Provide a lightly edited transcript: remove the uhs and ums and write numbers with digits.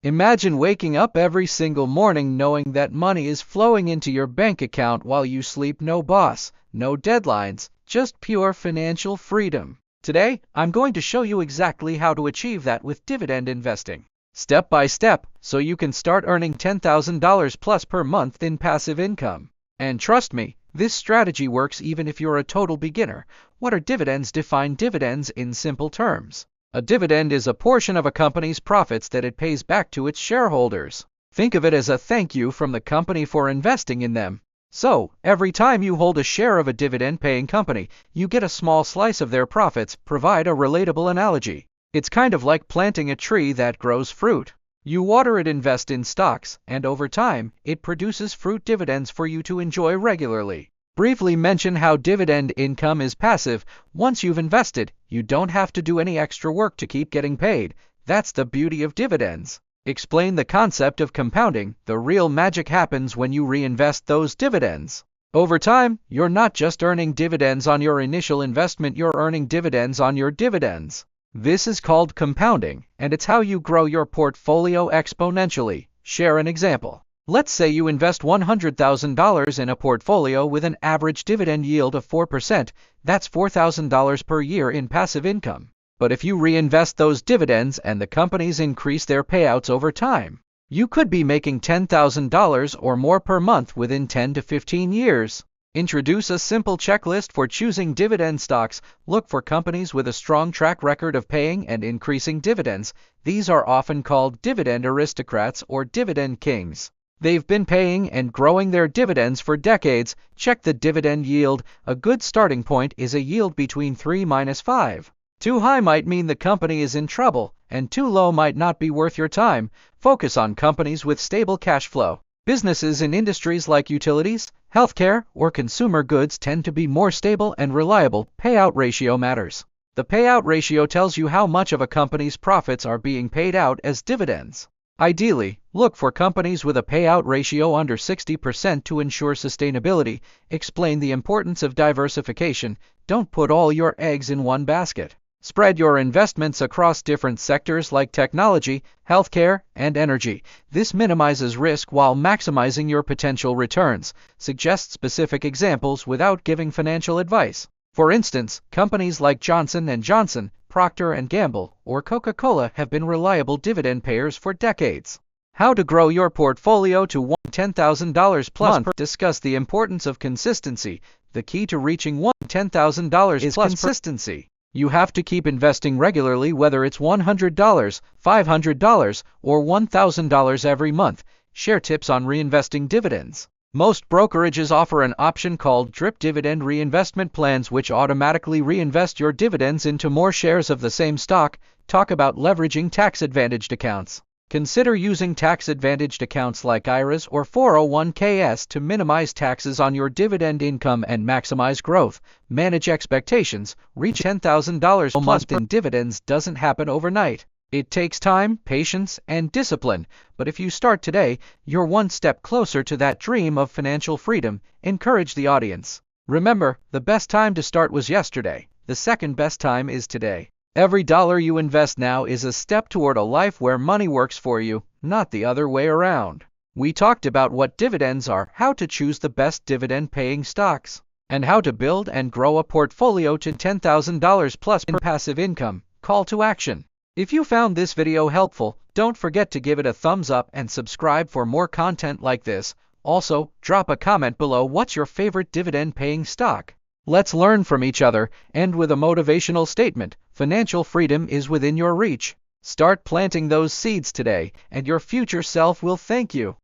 Imagine waking up every single morning knowing that money is flowing into your bank account while you sleep. No boss, no deadlines, just pure financial freedom. Today, I'm going to show you exactly how to achieve that with dividend investing, step by step, so you can start earning $10,000 plus per month in passive income. And trust me, this strategy works even if you're a total beginner. What are dividends? Define dividends in simple terms. A dividend is a portion of a company's profits that it pays back to its shareholders. Think of it as a thank you from the company for investing in them. So, every time you hold a share of a dividend-paying company, you get a small slice of their profits. Provide a relatable analogy. It's kind of like planting a tree that grows fruit. You water it, invest in stocks, and over time, it produces fruit dividends for you to enjoy regularly. Briefly mention how dividend income is passive. Once you've invested, you don't have to do any extra work to keep getting paid. That's the beauty of dividends. Explain the concept of compounding. The real magic happens when you reinvest those dividends. Over time, you're not just earning dividends on your initial investment, you're earning dividends on your dividends. This is called compounding, and it's how you grow your portfolio exponentially. Share an example. Let's say you invest $100,000 in a portfolio with an average dividend yield of 4%. That's $4,000 per year in passive income. But if you reinvest those dividends and the companies increase their payouts over time, you could be making $10,000 or more per month within 10 to 15 years. Introduce a simple checklist for choosing dividend stocks. Look for companies with a strong track record of paying and increasing dividends. These are often called dividend aristocrats or dividend kings. They've been paying and growing their dividends for decades. Check the dividend yield. A good starting point is a yield between 3 - 5. Too high might mean the company is in trouble, and too low might not be worth your time. Focus on companies with stable cash flow. Businesses in industries like utilities, healthcare, or consumer goods tend to be more stable and reliable. Payout ratio matters. The payout ratio tells you how much of a company's profits are being paid out as dividends. Ideally, look for companies with a payout ratio under 60% to ensure sustainability. Explain the importance of diversification. Don't put all your eggs in one basket. Spread your investments across different sectors like technology, healthcare, and energy. This minimizes risk while maximizing your potential returns. Suggest specific examples without giving financial advice. For instance, companies like Johnson & Johnson, Procter & Gamble, or Coca-Cola have been reliable dividend payers for decades. How to grow your portfolio to $10,000 plus per month. Discuss the importance of consistency. The key to reaching $10,000 is consistency. You have to keep investing regularly, whether it's $100, $500, or $1,000 every month. Share tips on reinvesting dividends. Most brokerages offer an option called DRIP dividend reinvestment plans, which automatically reinvest your dividends into more shares of the same stock. Talk about leveraging tax-advantaged accounts. Consider using tax-advantaged accounts like IRAs or 401ks to minimize taxes on your dividend income and maximize growth. Manage expectations. Reach $10,000 a month in dividends doesn't happen overnight. It takes time, patience, and discipline, but if you start today, you're one step closer to that dream of financial freedom. Encourage the audience. Remember, the best time to start was yesterday. The second best time is today. Every dollar you invest now is a step toward a life where money works for you, not the other way around. We talked about what dividends are, how to choose the best dividend-paying stocks, and how to build and grow a portfolio to $10,000 plus in passive income. Call to action. If you found this video helpful, don't forget to give it a thumbs up and subscribe for more content like this. Also, drop a comment below. What's your favorite dividend-paying stock? Let's learn from each other. End with a motivational statement. Financial freedom is within your reach. Start planting those seeds today, and your future self will thank you.